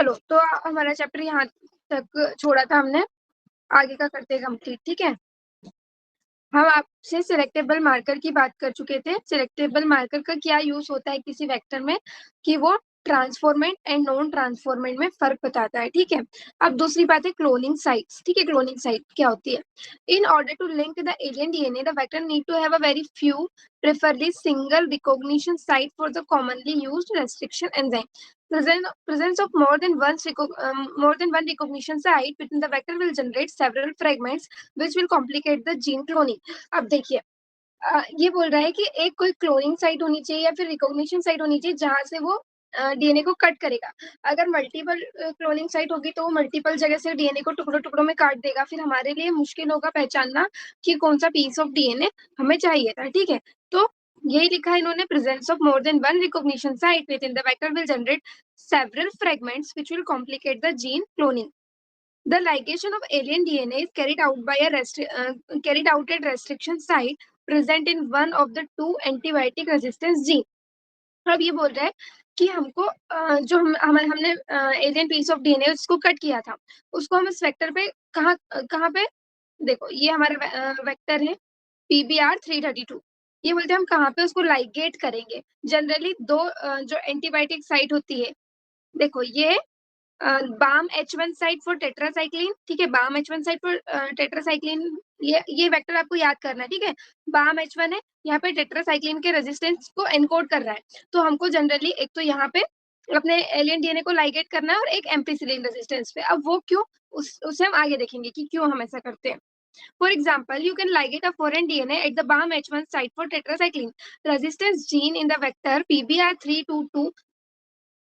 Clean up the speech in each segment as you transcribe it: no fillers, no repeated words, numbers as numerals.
चलो तो हमारा चैप्टर यहाँ तक छोड़ा था हमने, आगे का करते हैं कंप्लीट। ठीक है, हम आपसे सिलेक्टेबल मार्कर की बात कर चुके थे। सिलेक्टेबल मार्कर का क्या यूज होता है किसी वेक्टर में, कि वो ट्रांसफॉर्मेंट एंड नॉन ट्रांसफॉर्मेंट में फर्क बताता है। ठीक है, अब दूसरी बात है क्लोनिंग साइट्स। ठीक है, क्लोनिंग साइट क्या होती है? In order to link the alien DNA the vector need to have a very few preferably single recognition site for the commonly used restriction enzyme. Presence of more than one recognition site within the vector will generate several fragments which will complicate the gene cloning. अब देखिए, ये बोल रहा है कि एक कोई cloning site होनी चाहिए या फिर रिकॉग्निशन साइट होनी चाहिए जहां से वो डीएनए को कट करेगा। अगर मल्टीपल क्लोनिंग साइट होगी तो वो मल्टीपल जगह से डीएनए को टुकड़ों टुकड़ों में काट देगा, फिर हमारे लिए मुश्किल होगा पहचानना कि कौन सा पीस ऑफ डीएनए हमें चाहिए था। ठीक है, तो यही लिखा है इन्होंने, presence of more than one recognition site with in the vector will generate several fragments which will complicate the gene cloning. The ligation of alien DNA is carried out by carried out at restriction site present in one of the two antibiotic resistance gene. अब ये बोल रहा है कि हमको जो हमने alien piece of DNA उसको कट किया था, उसको हम इस वेक्टर पे कहाँ पे, देखो ये हमारा वेक्टर है PBR332। ये बोलते हैं हम कहाँ पे उसको लाइगेट करेंगे। जनरली दो जो एंटीबायोटिक साइट होती है, देखो ये balm H1 site for tetracycline. ठीक है, Bam H1 site for tetracycline, ये वेक्टर आपको याद करना है। ठीक है, बाम H1 है, यहाँ पे टेट्रासाइक्लिन के रेजिस्टेंस को एनकोड कर रहा है। तो हमको जनरली एक तो यहाँ पे अपने एलियन डीएनए को लाइगेट करना है और एक एम्पीसिलिन रेजिस्टेंस पे। अब वो क्यों, उसे हम आगे देखेंगे कि क्यों हम ऐसा करते हैं। For example, you can ligate a foreign DNA at the BAM H1 site for tetracycline. Resistance gene in the vector PBR322.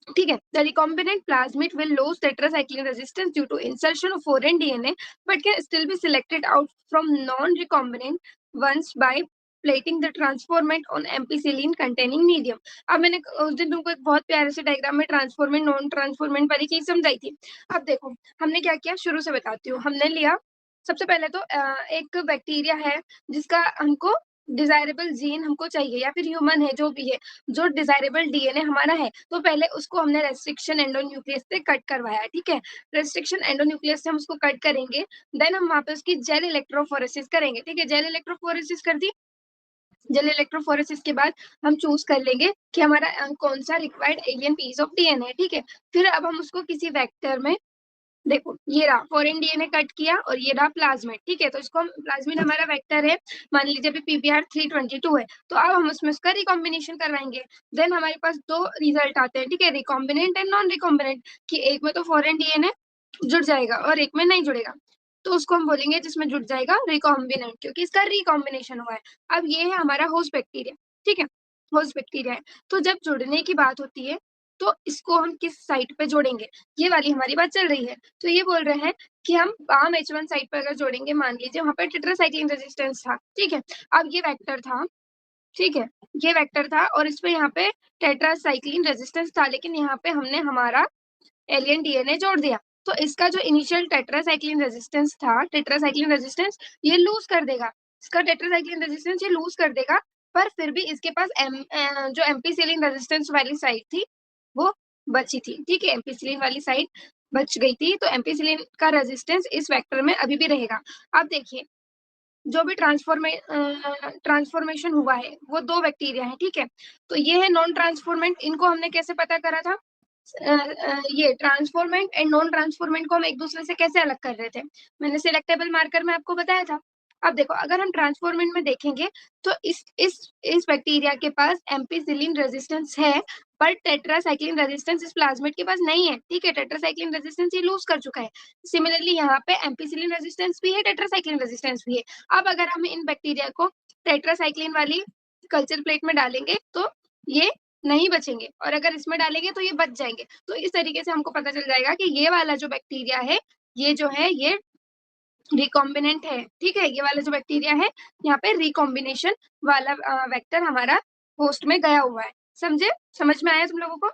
ठीक है, the recombinant plasmid will lose tetracycline resistance due to insertion of foreign DNA, but can still be selected out from non-recombinant ones by plating the transformant on ampicillin containing medium. अब मैंने उस दिन तुमको एक बहुत प्यारे से डायग्राम में ट्रांसफॉर्मेंट नॉन ट्रांसफॉर्मेंट वाली चीज समझाई थी। अब देखो हमने क्या किया, शुरू से बताती हूँ। हमने लिया सबसे पहले तो एक बैक्टीरिया है जिसका हमको डिजायरेबल जीन हमको चाहिए, या फिर ह्यूमन है जो भी है, जो डिजायरेबल डीएनए हमारा है, तो पहले उसको हमने रेस्ट्रिक्शन एंडोन्यूक्लियस से कट करवाया। ठीक है, रेस्ट्रिक्शन एंडोन्यूक्लियस से हम उसको कट करेंगे, देन हम वहां पे उसकी जेल इलेक्ट्रोफोरेसिस करेंगे। ठीक है, जेल इलेक्ट्रोफोरेसिस कर दी। जेल इलेक्ट्रोफोरेसिस के बाद हम चूज कर लेंगे कि हमारा कौन सा required alien piece of DNA. ठीक है, फिर अब हम उसको किसी वेक्टर में, देखो ये रहा फॉरेन डीएनए कट किया और ये रहा प्लाज्मिड। ठीक है, तो इसको हम, प्लाज्मिड हमारा वेक्टर है, मान लीजिए अभी PBR322 है, तो अब हम उसमें उसका रिकॉम्बिनेशन करवाएंगे। देन हमारे पास दो रिजल्ट आते हैं। ठीक है, रिकॉम्बिनेंट एंड नॉन रिकॉम्बिनेंट, कि एक में तो फॉरेन डीएनए जुड़ जाएगा और एक में नहीं जुड़ेगा, तो उसको हम बोलेंगे जिसमें जुड़ जाएगा रिकॉम्बिनेंट, क्योंकि इसका रिकॉम्बिनेशन हुआ है। अब ये है हमारा होस्ट बैक्टीरिया। ठीक है, होस्ट बैक्टीरिया है, तो जब जुड़ने की बात होती है तो इसको हम किस साइट पे जोड़ेंगे, ये वाली हमारी बात चल रही है। तो ये बोल रहे हैं कि हम बाम H1 साइट पर अगर जोड़ेंगे, मान लीजिए वहां पर टेट्रासाइक्लिन रेजिस्टेंस था। ठीक है, अब ये वेक्टर था। ठीक है, ये वेक्टर था और इस पे यहाँ पे टेट्रासाइक्लिन रेजिस्टेंस था, लेकिन यहाँ पे हमने हमारा एलियन डीएनए जोड़ दिया, तो इसका जो इनिशियल टेट्रासाइक्लिन रेजिस्टेंस था, टेट्रासाइक्लिन रेजिस्टेंस ये लूज कर देगा, इसका टेट्रासाइक्लिन रेजिस्टेंस ये लूज कर देगा। पर फिर भी इसके पास जो एम्पीसिलिन रेजिस्टेंस वाली साइट थी वो बची थी। ठीक है, एम्पीसिलिन वाली साइट बच गई थी, तो एम्पीसिलिन का रेजिस्टेंस इस वेक्टर में अभी भी रहेगा। अब देखिए, जो भी ट्रांसफॉर्मेशन हुआ है वो दो बैक्टीरिया है। ठीक है, तो ये है नॉन ट्रांसफॉर्मेंट, इनको हमने कैसे पता करा था, ये ट्रांसफॉर्मेंट एंड नॉन ट्रांसफॉर्मेंट को हम एक दूसरे से कैसे अलग कर रहे थे, मैंने सिलेक्टेबल मार्कर में आपको बताया था। अब देखो, अगर हम ट्रांसफॉर्मेंट में देखेंगे तो इस बैक्टीरिया के पास एम्पीसिलिन रेजिस्टेंस है, पर टेट्रासाइक्लिन रेजिस्टेंस इस प्लाज्मिड के पास नहीं है। ठीक है, टेट्रासाइक्लिन रेजिस्टेंस ये लूज कर चुका है। सिमिलरली यहाँ पे एम्पीसिलिन रेजिस्टेंस भी है, टेट्रासाइक्लिन रेजिस्टेंस भी है। अब अगर हम इन बैक्टीरिया को टेट्रासाइक्लिन वाली कल्चर प्लेट में डालेंगे तो ये नहीं बचेंगे, और अगर इसमें डालेंगे तो ये बच जाएंगे। तो इस तरीके से हमको पता चल जाएगा कि ये वाला जो बैक्टीरिया है, ये जो है ये रिकॉम्बिनेंट है। ठीक है, ये वाला जो बैक्टीरिया है यहाँ पे रिकॉम्बिनेशन वाला वेक्टर हमारा होस्ट में गया हुआ है। समझे, समझ में आया तुम लोगों को?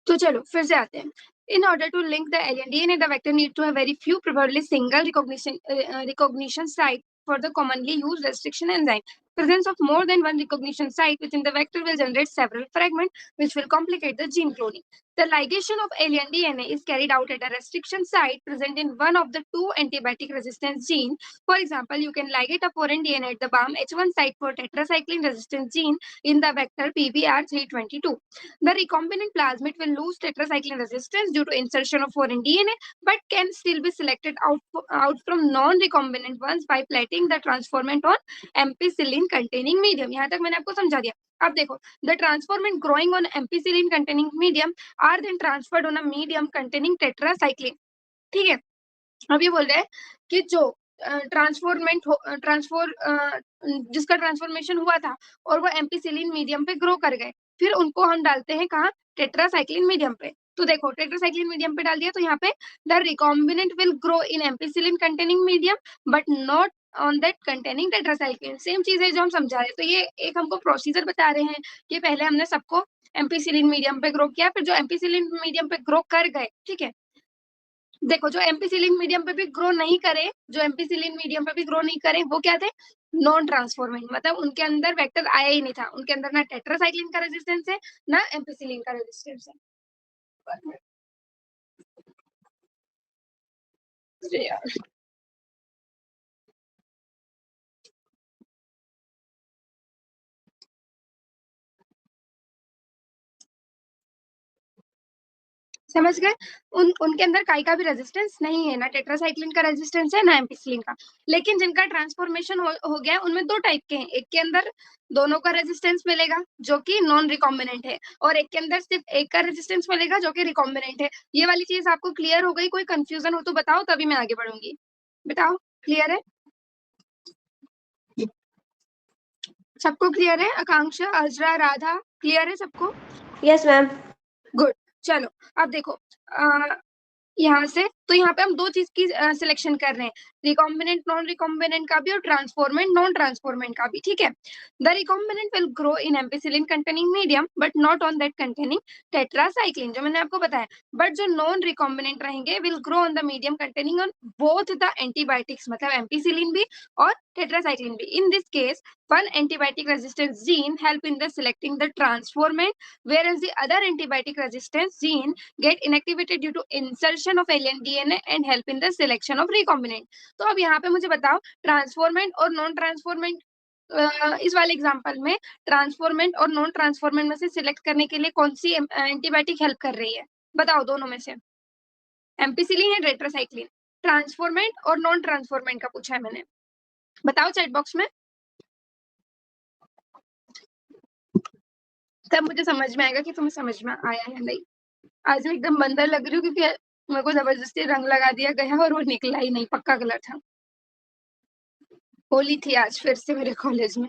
तो चलो फिर से आते हैं। In order to link the alien DNA, the vector need to have very few, preferably single recognition site for the commonly used restriction enzyme. Presence of more than one recognition site within the vector will generate several fragments, which will complicate the gene cloning. The ligation of alien DNA is carried out at a restriction site present in one of the two antibiotic resistance genes. For example, you can ligate a foreign DNA at the BAM H1 site for tetracycline resistance gene in the vector PBR322. The recombinant plasmid will lose tetracycline resistance due to insertion of foreign DNA, but can still be selected out from non-recombinant ones by plating the transformant on ampicillin containing medium. यहाँ तक मैंने आपको समझा दिया. अब देखो, the transformant growing on ampicillin containing medium are then transferred on a medium containing tetracycline. ठीक है. अब ये बोल रहे हैं कि जो जिसका ट्रांसफॉर्मेशन हुआ था और वो एम्पीसिलिन मीडियम पे ग्रो कर गए, फिर उनको हम डालते हैं कहाँ, टेट्रासाइक्लिन मीडियम पे. तो देखो टेट्रासाइक्लिन मीडियम पे डाल दिया, तो यहाँ पे the recombinant will grow in ampicillin containing medium but not on that containing tetracycline. Same चीज है जो हम समझा रहे हैं. तो ये एक हमको प्रोसीजर बता रहे हैं कि पहले हमने सबको एम्पीसिलिन मीडियम पे ग्रो किया, फिर जो एम्पीसिलिन मीडियम पे ग्रो कर गए, ठीक है. देखो जो एम्पीसिलिन मीडियम पे भी ग्रो नहीं करे, वो क्या थे, नॉन ट्रांसफॉर्मिंग. मतलब उनके अंदर वेक्टर आया ही नहीं था, उनके अंदर ना टेट्रासाइक्लिन का रेजिस्टेंस है ना एम्पीसिलिन का रेजिस्टेंस है. समझ गए. उनके अंदर काई का भी रेजिस्टेंस नहीं है, ना टेट्रासाइक्लिन का रेजिस्टेंस है ना एम्पीसिलिन का. लेकिन जिनका ट्रांसफॉर्मेशन हो गया उनमें दो टाइप के हैं. एक के अंदर दोनों का रेजिस्टेंस मिलेगा जो कि नॉन रिकॉम्बिनेंट है, और एक के अंदर सिर्फ एक का रेजिस्टेंस मिलेगा जो कि रिकॉम्बिनेंट है. ये वाली चीज आपको क्लियर हो गई? कोई कंफ्यूजन हो तो बताओ, तभी मैं आगे बढ़ूंगी. बताओ, क्लियर है सबको? क्लियर है? आकांक्षा, अजरा, राधा, क्लियर है सबको? Yes ma'am. गुड. चलो अब देखो, यहाँ से तो यहाँ पे हम दो चीज की सिलेक्शन कर रहे हैं, रिकॉम्बिनेंट नॉन रिकॉम्बिनेंट का भी और ट्रांसफॉर्मेंट नॉन ट्रांसफॉर्मेंट का भी. ठीक है. The recombinant will grow in ampicillin containing medium but not on that containing tetracycline, जो मैंने आपको बताया. बट जो नॉन रिकॉम्बिनेंट रहेंगे will grow on the medium containing on both the antibiotics, मतलब एम्पीसिलिन भी और tetracycline भी. In this case, one antibiotic resistance gene help in the selecting the transformant, whereas the other antibiotic resistance gene get inactivated due to insertion of alien DNA and help in the selection of recombinant. तो अब यहाँ पे मुझे बताओ, transformant और non transformant, इस वाले example में ट्रांसफॉर्मेंट और नॉन ट्रांसफॉर्मेंट में से सिलेक्ट करने के लिए कौन सी एंटीबायोटिक हेल्प कर रही है? बताओ दोनों में से, एम्पीसिलिन या टेट्रासाइक्लिन? ट्रांसफॉर्मेंट और नॉन ट्रांसफॉर्मेंट का पूछा है मैंने, बताओ चैट बॉक्स में, तब मुझे समझ में आएगा कि तुम्हें समझ में आया है नहीं. आज मैं एकदम बंदर लग रही हूँ क्योंकि मेरे को जबरदस्ती रंग लगा दिया गया और वो निकला ही नहीं, पक्का कलर था. होली थी आज फिर से मेरे कॉलेज में.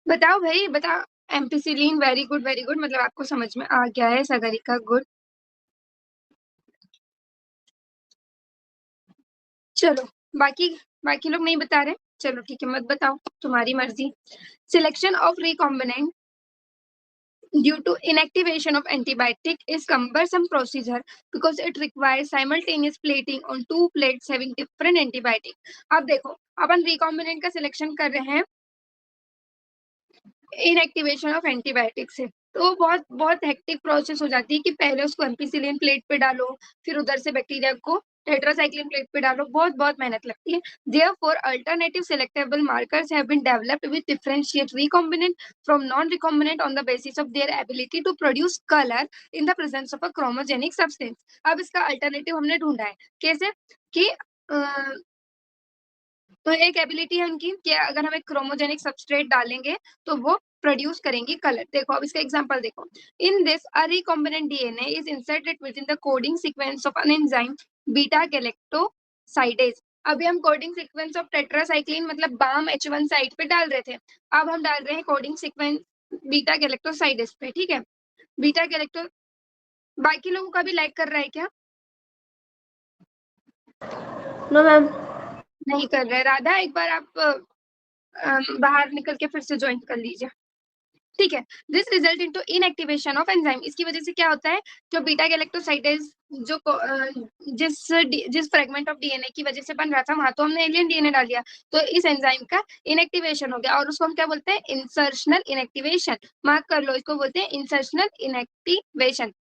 बताओ भाई बताओ. Ampicillin, very good very good, मतलब आपको समझ में आ गया है. सागरिका, गुड. चलो बाकी लोग नहीं बता रहे, चलो ठीक है, मत बताओ, तुम्हारी मर्जी. Selection of recombinant due to inactivation of antibiotic is cumbersome procedure because it requires simultaneous plating on two plates having different antibiotic. अब देखो, अपन रिकॉम्बिनेंट का सिलेक्शन कर रहे हैं इनएक्टिवेशन ऑफ एंटीबायोटिक से, तो बहुत बहुत हेक्टिक प्रोसेस हो जाती है कि पहले उसको एम्पीसिलिन प्लेट पे डालो, फिर उधर से बैक्टीरिया को टेट्रासाइक्लिन प्लेट पे डालो, बहुत मेहनत लगती है. Therefore, alternative selectable markers have been developed which differentiate recombinant from non-recombinant on the basis of their ability to produce color in the presence of a chromogenic substance. अब इसका alternative हमने ढूंढा है. कैसे? कि तो एक एबिलिटी है उनकी कि अगर हम एक क्रोमोजेनिक सबस्ट्रेट डालेंगे तो वो प्रोड्यूस करेंगी कलर. देखो अब इसका एग्जांपल देखो. In this a recombinant DNA is inserted with in the coding sequence of an enzyme beta galactosidase. अभी हम कोडिंग सीक्वेंस ऑफ टेट्रासाइक्लिन मतलब बाम H1 साइट पे डाल रहे थे, अब हम डाल रहे हैं कोडिंग सीक्वेंस बीटा गैलेक्टोसाइडेज पे. ठीक है. बीटा गैलेक्टो, बाकी लोगों का भी लाइक कर रहा है क्या? No ma'am. नहीं कर रहे. राधा, एक बार आप बाहर निकल के फिर से ज्वाइन कर लीजिए. ठीक है। This result into inactivation of enzyme. इसकी वजह से क्या होता है, जो बीटा गैलेक्टोसाइडेज जो जिस फ्रेगमेंट ऑफ डीएनए की वजह से बन रहा था वहां तो हमने एलियन डीएनए डाल दिया, तो इस एंजाइम का इनएक्टिवेशन हो गया और उसको हम क्या बोलते हैं, इंसर्शनल इनएक्टिवेशन। मार्क कर लो, इसको बोलते हैं इंसर्शनल इनएक्टिवेशन।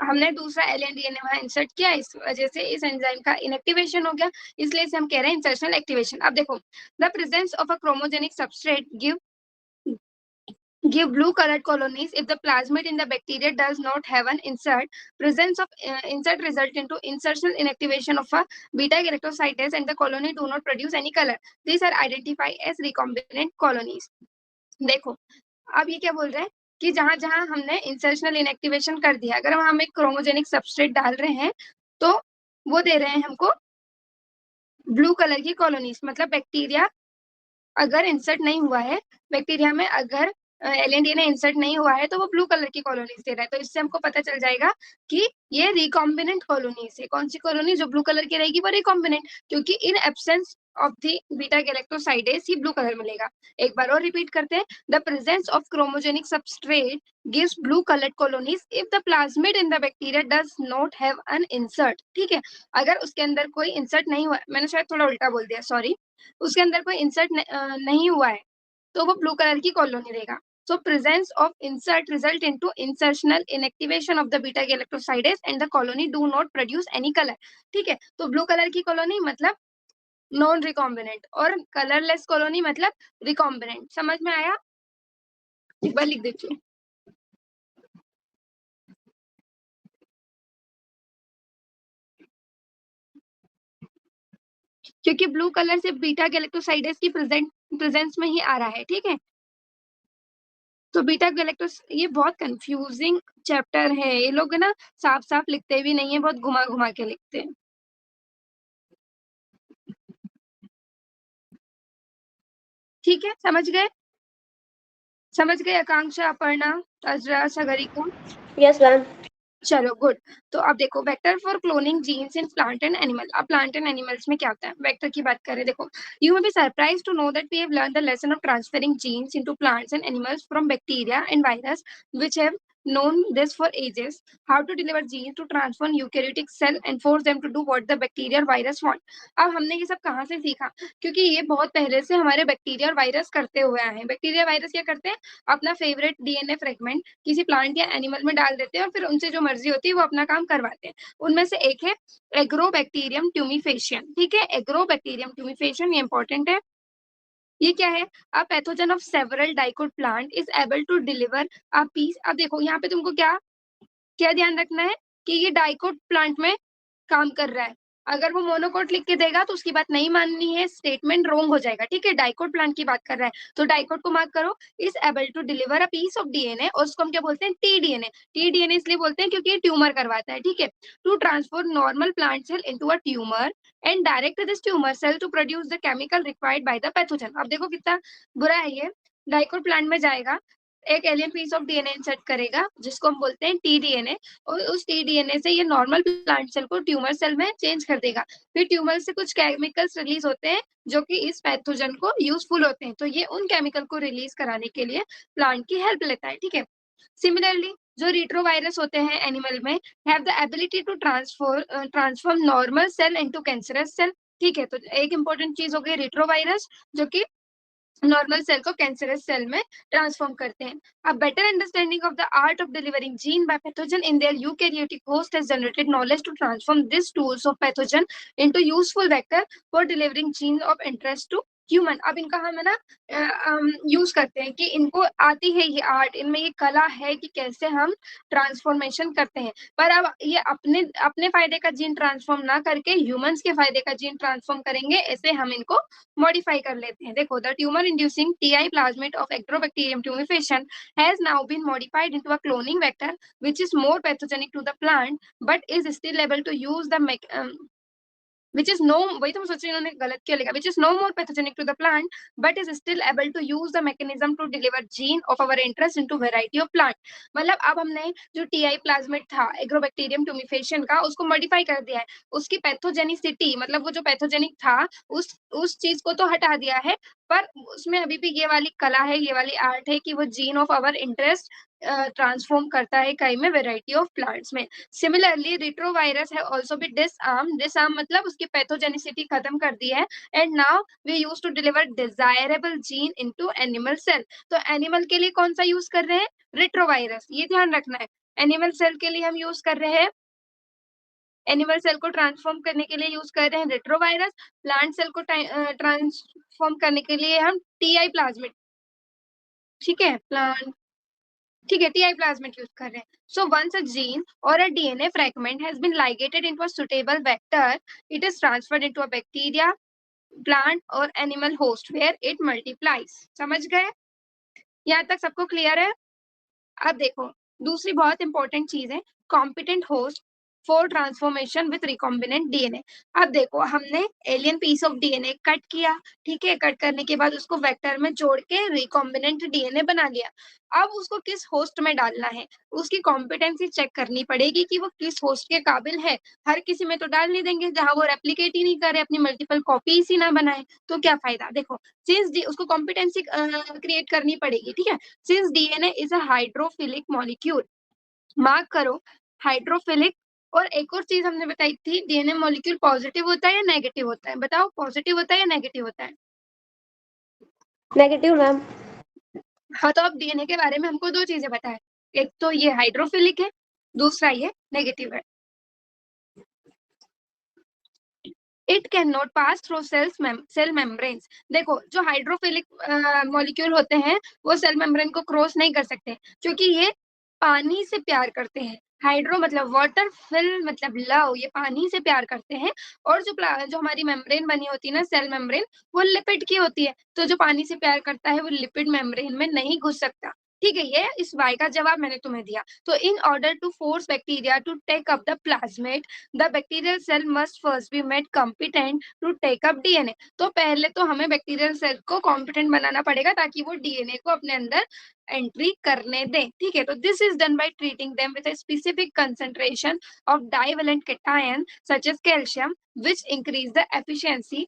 हमने दूसरा एलियन डीएनए वहां इंसर्ट किया, इस वजह से इस एंजाइम का इनएक्टिवेशन हो गया, इसलिए इसे हम कह रहे हैं इंसर्शनल एक्टिवेशन। अब देखो, the presence of a chromogenic substrate give blue colored colonies if the plasmid in the bacteria does not have an insert. Presence of insert result into insertional inactivation of a beta galactosidase and the colony do not produce any color. These are identified as recombinant colonies. देखो, अब ये क्या बोल रहे हैं कि जहां जहां हमने इंसर्शनल इनएक्टिवेशन कर दिया, अगर हम एक क्रोमोजेनिक सबस्ट्रेट डाल रहे हैं तो वो दे रहे हैं हमको ब्लू कलर की कॉलोनीज। मतलब बैक्टीरिया अगर इंसर्ट नहीं हुआ है, बैक्टीरिया में अगर एलियन डीएनए इंसर्ट नहीं हुआ है तो वो ब्लू कलर की कॉलोनीज दे रहा है, तो इससे हमको पता चल जाएगा कि ये रिकॉम्बिनेंट कॉलोनीज है। कौन सी कॉलोनी जो ब्लू कलर की रहेगी वो रिकॉम्बिनेंट, क्योंकि in absence of the beta galactosidase he blue colour मिलेगा। एक बार और रिपीट करते हैं, the presence of chromogenic substrate gives blue colored colonies if the plasmid in the bacteria does not have an insert। ठीक है, अगर उसके अंदर कोई इंसर्ट नहीं हुआ, मैंने शायद थोड़ा उल्टा बोल दिया, सॉरी, उसके अंदर कोई इंसर्ट नहीं हुआ है तो वो ब्लू कलर की कॉलोनी देगा। So presence of insert result into insertional inactivation of the beta galactosidase and the colony do not produce any color। ठीक है, तो ब्लू कलर की कॉलोनी मतलब नॉन रिकॉम्बिनेंट और कलरलेस कॉलोनी मतलब रिकॉम्बिनेंट। समझ में आया? एक बार लिख दीजिए। क्योंकि ब्लू कलर से बीटा गैलेक्टोसाइडेज की प्रेजेंस में ही आ रहा है। ठीक है, तो बीटा गैलेक्टोस, ये बहुत कंफ्यूजिंग चैप्टर है, ये लोग ना साफ साफ लिखते भी नहीं है, बहुत घुमा घुमा के लिखते हैं। ठीक है, समझ गए? समझ गए आकांक्षा, अपर्णा, अजरा, सागरिका? Yes, ma'am. चलो गुड। तो अब देखो, vector for cloning genes in plant and animal. अब प्लांट एंड एनिमल्स में क्या होता है, वेक्टर की बात करें, देखो, you may be surprised to know that we have learn the lesson of transferring genes into plants and animals from bacteria and virus which have known this for ages, how to deliver genes to transform eukaryotic cell and force them to do what the bacteria or virus want। अब हमने ये सब कहाँ से सीखा, क्योंकि ये बहुत पहले से हमारे बैक्टीरिया और वायरस करते हुए आए हैं। बैक्टीरिया वायरस क्या करते हैं, अपना फेवरेट डीएनए फ्रेगमेंट किसी प्लांट या एनिमल में डाल देते हैं और फिर उनसे जो मर्जी होती है वो अपना काम करवाते हैं। उनमें से एक है एग्रोबैक्टीरियम ट्यूमिफेशियन। ठीक है, एग्रोबैक्टीरियम ट्यूमिफेशियन, ये इंपॉर्टेंट है। ये क्या है, a pathogen of several dicot plant is able to deliver a piece. अब देखो यहाँ पे तुमको क्या क्या ध्यान रखना है कि ये डाइकोट प्लांट में काम कर रहा है। अगर वो मोनोकोट लिख के देगा तो उसकी बात नहीं माननी है, स्टेटमेंट रोंग हो जाएगा। ठीक है, डाइकोट प्लांट की बात कर रहा है तो डाइकोट को मार्क करो। Is able to deliver a piece of DNA, और उसको हम क्या बोलते हैं, टीडीएनए। टीडीएनए इसलिए बोलते हैं क्योंकि ये ट्यूमर करवाता है। ठीक है, to transform normal plant cell into a tumour and direct this tumour cell to produce the chemical required by the pathogen. अब देखो कितना बुरा है ये, डाइकोट प्लांट में जाएगा, एक alien piece of DNA insert करेगा जिसको हम बोलते हैं टीडीएनए, और उस टीडीएनए से ये नॉर्मल प्लांट सेल को ट्यूमर सेल में चेंज कर देगा। फिर ट्यूमर से कुछ केमिकल्स रिलीज होते हैं जो कि इस पैथोजन को यूजफुल होते हैं, तो ये उन केमिकल को रिलीज कराने के लिए प्लांट की हेल्प लेता है। ठीक है, सिमिलरली जो रिट्रोवायरस होते हैं एनिमल में have the ability to transform normal cell into cancerous cell. ठीक है, तो एक इंपॉर्टेंट चीज हो गई रिट्रोवायरस, जो कि नॉर्मल सेल को कैंसरस सेल में ट्रांसफॉर्म करते हैं। A better understanding of the art of delivering gene by pathogen in their eukaryotic host has generated knowledge to transform these tools of pathogen into useful vector for delivering genes of interest to human. अब इनका हम है ना use करते हैं कि इनको आती है ये आर्ट, इनमें ये कला है कि कैसे हम ट्रांसफॉर्मेशन करते हैं। पर अब ये अपने अपने फायदे का जीन ट्रांसफॉर्म ना करके ह्यूमंस के फायदे का जीन ट्रांसफॉर्म करेंगे, ऐसे हम इनको मॉडिफाई कर लेते हैं। देखो, the tumour inducing Ti plasmid of Agrobacterium tumefaciens has now been modified into a cloning vector which is more pathogenic to the plant but is still able to use the which is no, वही तो मैं सोच रही हूँ इन्होंने गलत क्यों लिखा, which is no more pathogenic to the plant but is still able to use the mechanism to deliver gene of our interest into variety of plant। मतलब अब हमने जो टीआई प्लाज्मिड था एग्रोबैक्टीरियम ट्यूमिफेशन का, उसको मॉडिफाई कर दिया है, उसकी पैथोजेनिसिटी मतलब वो जो पैथोजेनिक था उस चीज को तो हटा दिया है, पर उसमें अभी भी ये वाली कला है, ये वाली आर्ट है कि वो gene of our interest transform करता है कई में वैरायटी ऑफ प्लांट्स में। सिमिलरली रेट्रोवायरस है आल्सो बी डिसआर्म मतलब उसकी पैथोजेनिसिटी खत्म कर दी है and now we use to deliver desirable gene into animal cell. तो एनिमल के लिए कौन सा यूज कर रहे हैं? रेट्रोवायरस, ये ध्यान रखना है। एनिमल सेल के लिए हम यूज कर रहे हैं, एनिमल सेल को ट्रांसफॉर्म करने के लिए यूज कर रहे हैं रेट्रोवायरस, प्लांट सेल को ट्रांसफॉर्म करने के लिए हम टीआई प्लाज्मिड, ठीक है, प्लांट, ठीक है, टीआई प्लाज्मिड यूज कर रहे हैं। So once a gene or a DNA fragment has been ligated into a suitable vector, it is transferred into a bacteria, plant or animal host where it multiplies. समझ गए? यहाँ तक सबको clear है? अब देखो दूसरी बहुत इंपॉर्टेंट चीज है competent host for transformation with recombinant DNA. अब देखो हमने alien piece of DNA cut किया, ठीक है, कट करने के बाद उसको वेक्टर में जोड़ के रिकॉम्बिनेंट डीएनए बना लिया। अब उसको किस होस्ट में डालना है, उसकी कॉम्पिटेंसी चेक करनी पड़ेगी कि वो किस होस्ट के काबिल है। हर किसी में तो डाल नहीं देंगे जहां वो रेप्लिकेट ही नहीं करे, अपनी मल्टीपल कॉपीज ही ना बनाए, तो क्या फायदा। देखो सिंस उसको कॉम्पिटेंसी क्रिएट करनी पड़ेगी, ठीक है। Since DNA is a hydrophilic molecule, mark करो हाइड्रोफिलिक। और एक और चीज हमने बताई थी डीएनए मॉलिक्यूल पॉजिटिव होता है या नेगेटिव होता है, बताओ पॉजिटिव होता है या नेगेटिव होता है? Negative ma'am. हाँ तो अब डीएनए के बारे में हमको दो चीजें पता है, एक तो ये हाइड्रोफिलिक है, दूसरा ये नेगेटिव है। It can not pass through cell membranes. देखो जो हाइड्रोफिलिक मॉलिक्यूल होते हैं वो सेल मेम्ब्रेन को क्रॉस नहीं कर सकते क्योंकि ये पानी से प्यार करते हैं। हाइड्रो मतलब वाटर, फिल मतलब लव, ये पानी से प्यार करते हैं। और जो हमारी मेम्ब्रेन बनी होती है ना सेल मेम्ब्रेन, वो लिपिड की होती है, तो जो पानी से प्यार करता है वो लिपिड मेम्ब्रेन में नहीं घुस सकता, ठीक है। ये इस वाई का जवाब मैंने तुम्हें दिया। तो in order to force bacteria to take up the plasmid, the bacterial cell must first be made competent to take up DNA. तो पहले तो हमें बैक्टीरियल सेल को कॉम्पिटेंट बनाना पड़ेगा ताकि वो डीएनए को अपने अंदर एंट्री करने दें, ठीक है। तो this is done by treating them with a specific concentration of divalent cation such as calcium which increase the efficiency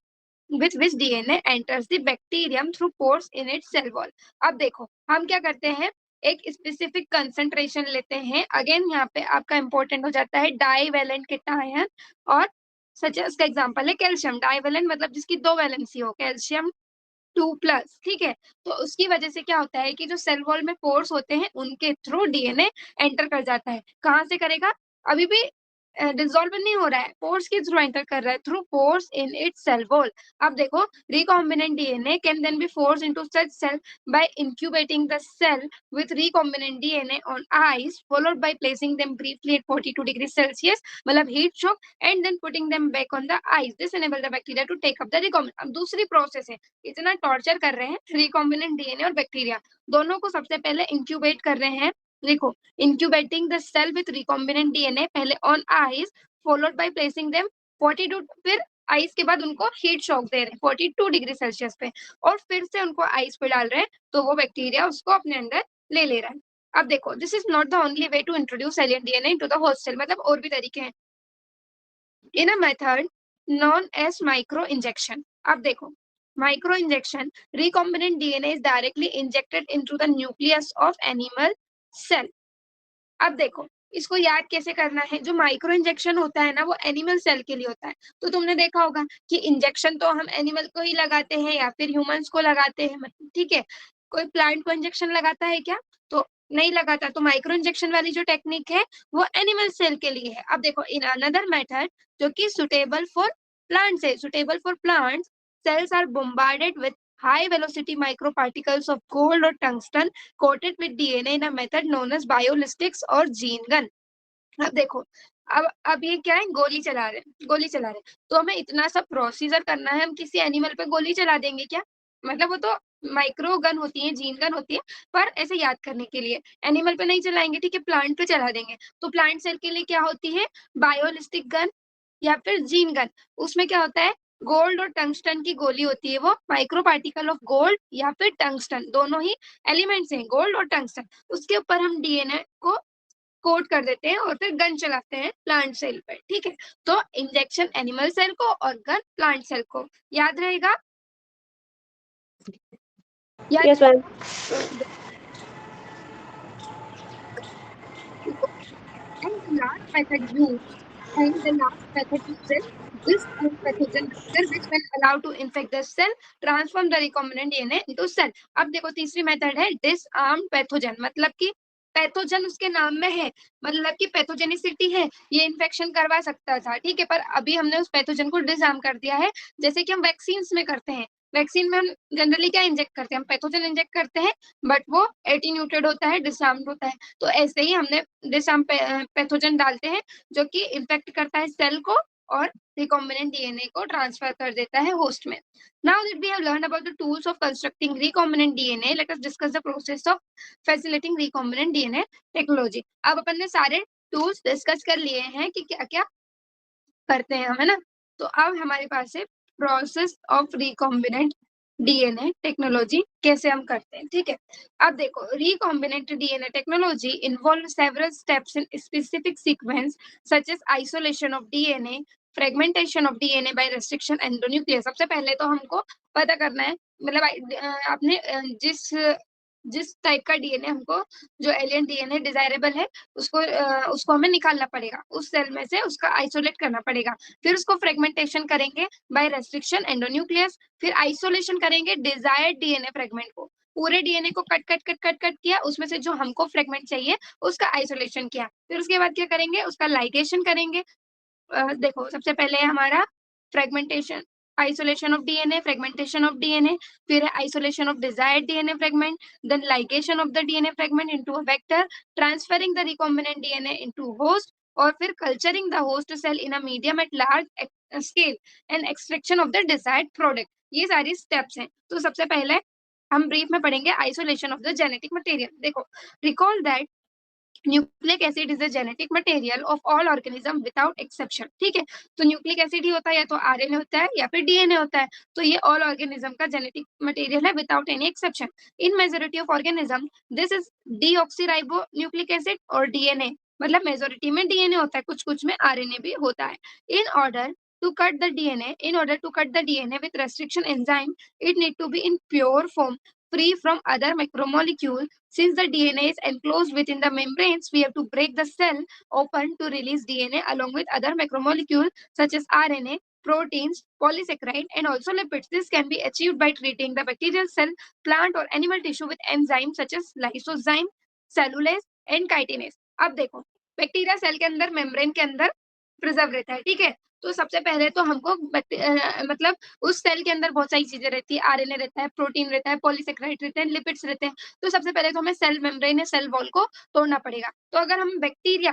with which DNA enters the bacterium through pores in its cell wall। अब देखो हम क्या करते हैं, एक specific concentration लेते हैं, again यहाँ पे आपका इंपॉर्टेंट हो जाता है डाइवेलेंट कैटायन, और सच का एग्जांपल है कैल्शियम। डाइवेलेंट मतलब जिसकी दो वैलेंसी हो, कैल्शियम 2+, ठीक है। तो उसकी वजह से क्या होता है कि जो सेल वॉल में पोर्स होते हैं उनके थ्रू डीएनए एंटर कर जाता है। कहाँ से करेगा, अभी भी डिसॉल्व नहीं हो रहा है, पोर्स के थ्रू एंटर कर रहा है, through pores in its cell wall. अब देखो recombinant DNA can then be force into such cell by incubating the cell with recombinant DNA on ice followed by placing them briefly at 42 degrees Celsius, मतलब heat shock, and then putting them back on the ice. This enable the bacteria to take up the recombinant। अब दूसरी process है, इतना torture कर रहे हैं recombinant DNA और bacteria दोनों को, सबसे पहले इंक्यूबेट कर रहे हैं। देखो incubating the cell with recombinant DNA पहले on ice followed by placing them 42, फिर आइस के बाद उनको हीट शॉक दे रहे हैं 42 डिग्री सेल्सियस पे, और फिर से उनको आइस पे डाल रहे हैं तो वो बैक्टीरिया उसको अपने अंदर ले रहा है। अब देखो this is not the only way to introduce alien DNA into the host cell, मतलब और भी तरीके हैं। In a method known as micro injection. अब देखो micro injection, recombinant DNA is directly injected into the nucleus of animal cell। अब देखो इसको याद कैसे करना है, जो माइक्रो इंजेक्शन होता है ना वो एनिमल सेल के लिए होता है। तो तुमने देखा होगा कि इंजेक्शन तो हम एनिमल को ही लगाते हैं या फिर ह्यूमंस को लगाते हैं, ठीक है। कोई प्लांट को इंजेक्शन लगाता है क्या? तो नहीं लगाता। तो माइक्रो इंजेक्शन वाली जो टेक्निक है वो एनिमल सेल के लिए है। अब देखो इन अनदर मेथड जो कि सुटेबल फॉर प्लांट्स है, suitable for plants, cells are bombarded with high velocity microparticles of gold or tungsten coated with DNA in a method known as biolistics और gene gun. अब देखो अब ये क्या है, गोली चला रहे हैं, गोली चला रहे हैं, तो हमें इतना सा प्रोसीजर करना है, हम किसी एनिमल पे गोली चला देंगे क्या? मतलब वो तो माइक्रो गन होती है, जीन गन होती है, पर ऐसे याद करने के लिए एनिमल पे नहीं चलाएंगे, ठीक है, प्लांट पे चला देंगे। तो प्लांट सेल के लिए क्या होती है, बायोलिस्टिक गन या फिर जीन गन। उसमें क्या होता है, गोल्ड और टंगस्टन की गोली होती है, वो माइक्रो पार्टिकल ऑफ गोल्ड या फिर टंगस्टन, दोनों ही एलिमेंट्स हैं गोल्ड और टंगस्टन, उसके ऊपर हम डीएनए को कोट कर देते हैं और फिर गन चलाते हैं प्लांट सेल पर, ठीक है। तो इंजेक्शन एनिमल सेल को और गन प्लांट सेल को, याद रहेगा। Yes, ma'am. And the last method used, and the last method uses disarmed pathogen marker which when allowed to infect the cell transform the recombinant DNA into cell. अब देखो तीसरी method है disarmed pathogen, मतलब कि pathogen उसके नाम में है, मतलब कि पैथोजेनिसिटी है, ये इन्फेक्शन करवा सकता था, ठीक है, पर अभी हमने उस पैथोजन को डिसआर्म कर दिया है, जैसे कि हम वैक्सीन में करते हैं। वैक्सीन में हम जनरली क्या इंजेक्ट करते हैं, हम पैथोजन इंजेक्ट करते हैं, बट वो एटीन्यूटेड होता है, डिसआर्म्ड होता है। तो ऐसे ही हमने डिसआर्म पैथोजन डालते हैं जो कि इन्फेक्ट करता है सेल को और recombinant DNA को ट्रांसफर कर देता है होस्ट में। Now that we have learned about the tools of constructing recombinant DNA, let us discuss the process of facilitating recombinant DNA technology. अब अपन ने सारे टूल्स डिस्कस कर लिए हैं कि क्या क्या करते हैं हम, है ना। तो अब हमारे पास है process of recombinant DNA technology, कैसे हम करते हैं, ठीक है। अब देखो, recombinant DNA technology involve several steps in specific sequence such as isolation of DNA, fragmentation of DNA by restriction endonuclease. सबसे पहले तो हमको पता करना है, मतलब आपने जिस जिस टाइप का डीएनए हमको, जो एलियन डीएनए डिजायरेबल है, उसको हमें निकालना पड़ेगा, उस सेल में से उसका आइसोलेट करना पड़ेगा, फिर उसको फ्रेगमेंटेशन करेंगे बाय रेस्ट्रिक्शन एंडोन्यूक्लियस, फिर आइसोलेशन करेंगे डिजायर्ड डीएनए फ्रेगमेंट को, पूरे डीएनए को cut cut cut cut cut किया, उसमें से जो हमको फ्रेगमेंट चाहिए उसका आइसोलेशन किया, फिर उसके बाद क्या करेंगे, उसका लाइगेशन करेंगे। देखो सबसे पहले हमारा fragmentation, isolation of DNA, fragmentation of DNA, फिर isolation of desired DNA fragment, then ligation of the DNA fragment into a vector, transferring the recombinant DNA into host, और फिर culturing the host cell in a medium at large scale and extraction of the desired product। ये सारी steps हैं। तो सबसे पहले हम brief में पढ़ेंगे isolation of the genetic material. देखो, recall that nucleic acid is a genetic material of all organism without exception, ठीक है। तो न्यूक्लिक एसिड ही होता है, या तो आरएनए होता है या फिर डीएनए होता है, तो ये ऑल ऑर्गेनिज्म का जेनेटिक मटेरियल है without any exception. In majority of organism this is deoxyribo nucleic acid और डीएनए, मतलब मेजोरिटी में डीएनए होता है, कुछ कुछ में आरएनए भी होता है। In order to cut the DNA, in order to cut the DNA with restriction enzyme, it need to be in pure form, free from other macromolecule. Since the DNA is enclosed within the membranes, we have to break the cell open to release DNA along with other macromolecules such as RNA, proteins, polysaccharide, and also lipids. This can be achieved by treating the bacterial cell, plant, or animal tissue with enzymes such as lysozyme, cellulase, and chitinase. अब देखो, bacteria cell के अंदर, membrane के अंदर preserve रहता है, ठीक है। तो सबसे पहले तो हमको मतलब उस सेल के अंदर बहुत सारी चीजें रहती है, आरएनए रहता है, प्रोटीन रहता है, पॉलीसेक्राइड रहते हैं, लिपिड्स रहते हैं। तो सबसे पहले तो हमें सेल मेम्ब्रेन या सेल वॉल को तोड़ना पड़ेगा। तो अगर हम बैक्टीरिया,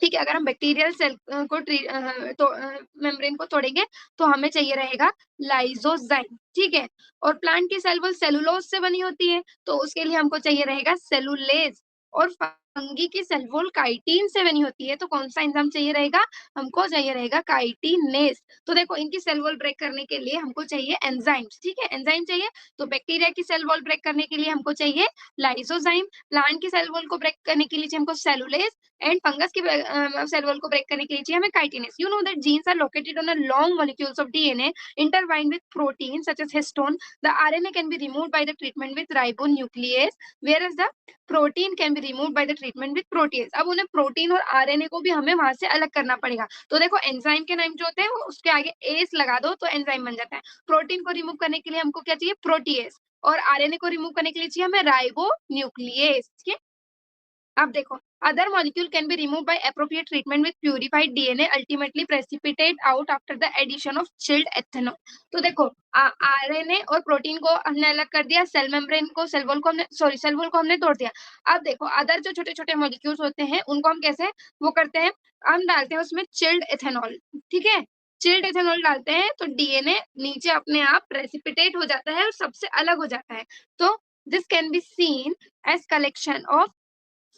ठीक है, अगर हम बैक्टीरियल सेल को तो मेम्ब्रेन को तोड़ेंगे तो हमें चाहिए रहेगा लाइसोजाइम, ठीक है। और प्लांट की सेल वॉल सेलुलोज से बनी होती है, तो उसके लिए हमको चाहिए रहेगा सेलुलेज। और फंगी की सेल वॉल काइटिन से बनी होती है, तो कौन सा एंजाइम चाहिए रहेगा, हमको चाहिए रहेगा काइटिनेज। तो देखो, इनकी सेल वॉल ब्रेक करने के लिए हमको चाहिए एंजाइम्स, ठीक है, एंजाइम चाहिए। तो बैक्टीरिया की सेल वॉल ब्रेक करने के लिए हमको चाहिए लाइसोजाइम, प्लांट की सेल वॉल को ब्रेक करने के लिए हमको सेलुलेज, एंड फंगस की सेल वॉल को ब्रेक करने के लिए चाहिए हमें chitinase. You know that genes are located on a long molecules of DNA intertwined with proteins such as histone. The RNA can be removed by the treatment with ribonuclease, whereas the protein can be removed by the treatment with protease. अब उन्हें protein और RNA को भी हमें वहां से अलग करना पड़ेगा। तो देखो, एंजाइम के नाम जो होते हैं वो उसके आगे एस लगा दो तो एंजाइम बन जाता है। प्रोटीन को रिमूव करने के लिए हमको क्या चाहिए, प्रोटीएस, और आरएनए को रिमूव करने के लिए चाहिए हमें राइबोन्यूक्लियेज, ठीक है। अब देखो, other molecule can be removed by appropriate treatment with purified DNA, ultimately precipitate out after the addition of chilled ethanol। तो देखो, आरएनए और प्रोटीन को हमने अलग कर दिया, सेल मेम्ब्रेन को, सेल वॉल को हमने, सॉरी, सेल वॉल को हमने तोड़ दिया। अब देखो, अदर जो छोटे छोटे मॉलिक्यूल्स होते हैं उनको हम कैसे वो करते हैं, हम डालते हैं उसमें चिल्ड एथेनॉल, ठीक है। चिल्ड एथेनॉल डालते हैं तो डीएनए नीचे अपने आप प्रेसिपिटेट हो जाता है और सबसे अलग हो जाता है। तो this can be seen as collection of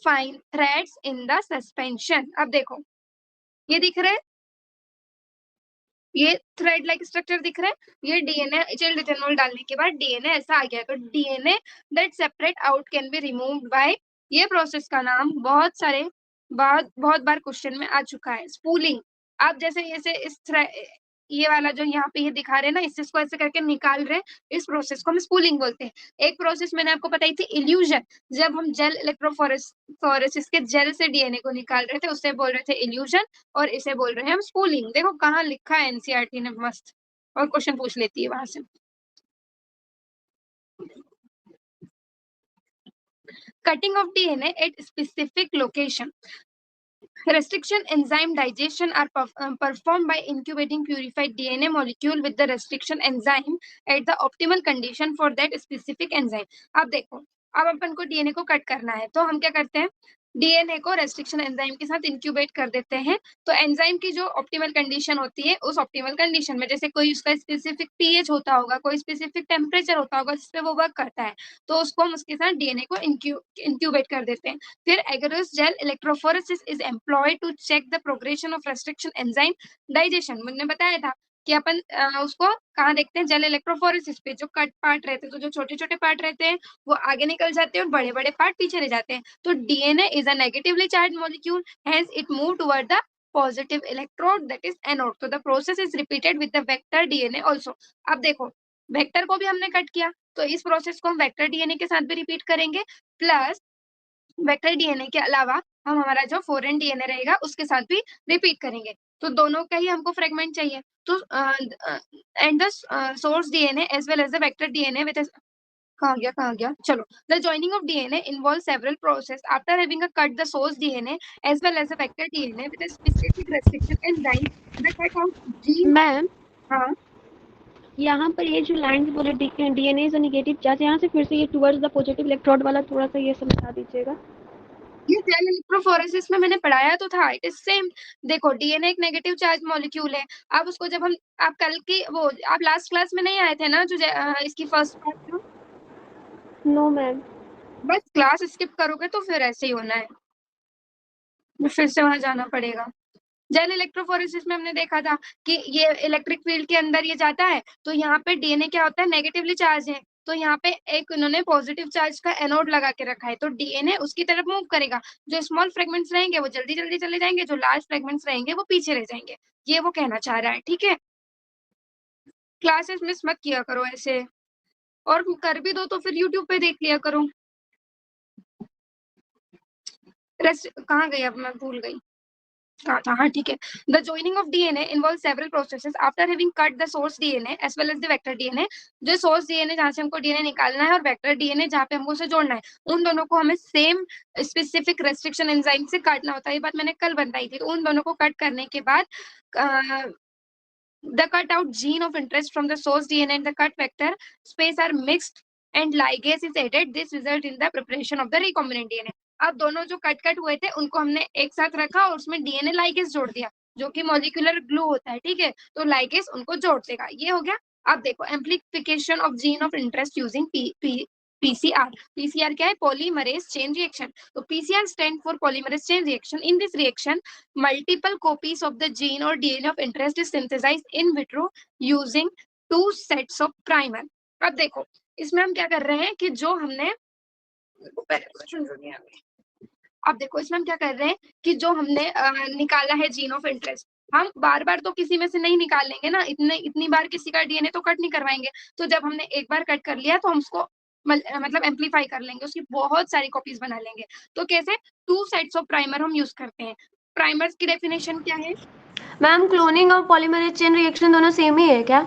fine threads in the suspension. अब देखो, ये दिख रहा है, ये थ्रेड लाइक स्ट्रक्चर दिख रहा है, ये डीएनए चिल्ड इथेनॉल डालने के बाद डीएनए ऐसा आ गया। तो DNA that separate out can be removed by, ये प्रोसेस का नाम बहुत बार क्वेश्चन में आ चुका है, स्पूलिंग। आप जैसे इस ये वाला जो यहाँ पे ये दिखा रहे हैं ना, इसको ऐसे करके निकाल रहे हैं, इस प्रोसेस को हम स्पूलिंग बोलते हैं। एक प्रोसेस मैंने आपको बताई थी इल्यूजन, जब हम जेल इलेक्ट्रोफोरेसिस के जेल से डीएनए को निकाल रहे थे, उससे बोल रहे थे इल्यूजन, और इसे बोल रहे हैं हम स्पूलिंग। देखो कहाँ लिखा है एनसीईआरटी ने मस्त, और क्वेश्चन पूछ लेती है वहां से। Cutting of DNA at specific location. Restriction enzyme digestion are performed by incubating purified DNA molecule with the restriction enzyme at the optimal condition for that specific enzyme. अब देखो, अब अपन को डीएनए को कट करना है, तो हम क्या करते हैं, डीएनए को रेस्ट्रिक्शन एंजाइम के साथ इंक्यूबेट कर देते हैं। तो एंजाइम की जो ऑप्टिमल कंडीशन होती है, उस ऑप्टिमल कंडीशन में जैसे कोई उसका स्पेसिफिक पीएच होता होगा, कोई स्पेसिफिक टेम्परेचर होता होगा जिसपे वो वर्क करता है, तो उसको हम उसके साथ डीएनए को इंक्यूबेट कर देते हैं। फिर agarose gel electrophoresis is employed to check the progression of restriction enzyme digestion. मैंने बताया था कि अपन उसको कहाँ देखते हैं, जेल इलेक्ट्रोफोरेसिस पे। जो कट पार्ट रहते हैं, तो जो छोटे छोटे पार्ट रहते हैं वो आगे निकल जाते हैं और बड़े बड़े पार्ट पीछे रह जाते हैं। तो DNA is a negatively charge molecule, hence it move toward the positive electrode that is anode. तो the process is repeated with the vector DNA also. अब देखो, वेक्टर को भी हमने कट किया, तो इस प्रोसेस को हम वेक्टर डीएनए के साथ भी रिपीट करेंगे, प्लस वेक्टर डीएनए के अलावा हम हमारा जो फॉरेन डीएनए रहेगा उसके साथ भी रिपीट करेंगे। तो दोनों का ही हमको फ्रेगमेंट चाहिए। तो and the source DNA as well as the vector DNA with कहाँ गया चलो। The joining of DNA involve several process after having a cut the source DNA as well as the vector DNA with a specific restriction enzyme the cut out gene. Ma'am हाँ, यहाँ पर ये जो line बोले DNA is a negative charge, यहाँ से फिर से ये टुवर्ड्स द पॉजिटिव इलेक्ट्रोड वाला थोड़ा सा ये समझा दीजिएगा। ये जेल इलेक्ट्रोफोरेसिस में मैंने पढ़ाया तो था, इट इज सेम। देखो डीएनए एक नेगेटिव चार्ज मॉलिक्यूल है। अब उसको जब हम, आप कल की वो, आप लास्ट क्लास में नहीं आए थे ना, जो इसकी फर्स्ट पार्ट था, नो मैम। बस क्लास स्किप करोगे तो फिर ऐसे ही होना है, फिर से वहां जाना पड़ेगा। जेल इलेक्ट्रोफोरेसिस में हमने देखा था कि ये इलेक्ट्रिक फील्ड के अंदर ये जाता है, तो यहाँ पे डीएनए क्या होता है, नेगेटिवली चार्ज है, तो यहाँ पे एक उन्होंने पॉजिटिव चार्ज का एनोड लगा के रखा है, तो डीएनए उसकी तरफ मूव करेगा। जो स्मॉल फ्रेगमेंट्स रहेंगे वो जल्दी जल्दी चले जाएंगे, जो लार्ज फ्रेगमेंट्स रहेंगे वो पीछे रह जाएंगे। ये वो कहना चाह रहा है, ठीक है। क्लासेस मिस मत किया करो ऐसे, और कर भी दो तो फिर यूट्यूब पे देख लिया करो। कहाँ गई, अब मैं भूल गई कहा था। हाँ ठीक है। The joining of DNA involve several processes after having cut the source DNA as well as the vector DNA. जो सोर्स डीएनए जहाँ से हमको डीएनए निकालना है और वेक्टर डीएनए जहाँ पे हमको उसे जोड़ना है, उन दोनों को हमें सेम स्पेसिफिक रेस्ट्रिक्शन एंजाइम से काटना होता है। ये बात मैंने कल बताई थी। तो उन दोनों को कट करने के बाद the cut out gene of interest from the source DNA and the cut vector space are mixed and ligase is added. This result in the preparation of the recombinant DNA. अब दोनों जो cut हुए थे उनको हमने एक साथ रखा और उसमें डीएनए लाइगेस जोड़ दिया, जो कि मॉलिक्यूलर ग्लू होता है, ठीक है। तो लाइगेस उनको जोड़ देगा, ये हो गया। अब देखो, amplification of gene of interest using PCR. PCR क्या है, पॉलीमरेज चेन रिएक्शन। तो PCR stand for polymerase chain reaction. In this reaction multiple copies of the gene or DNA of interest is synthesized in vitro using 2 sets of primer. अब देखो, इसमें हम क्या कर रहे हैं कि जो हमने, अब देखो इसमें हम क्या कर रहे हैं कि जो हमने निकाला है जीन ऑफ इंटरेस्ट, हम बार बार तो किसी में से नहीं निकाल लेंगे ना, इतनी बार किसी का डीएनए तो कट नहीं करवाएंगे। तो जब हमने एक बार कट कर लिया तो हम उसको मतलब एम्पलीफाई कर लेंगे, उसकी बहुत सारी कॉपीज बना लेंगे। तो कैसे, 2 सेट्स ऑफ प्राइमर हम यूज करते हैं। प्राइमर्स की डेफिनेशन क्या है? मैम क्लोनिंग और पॉलीमरेज चेन रिएक्शन दोनों सेम ही है क्या?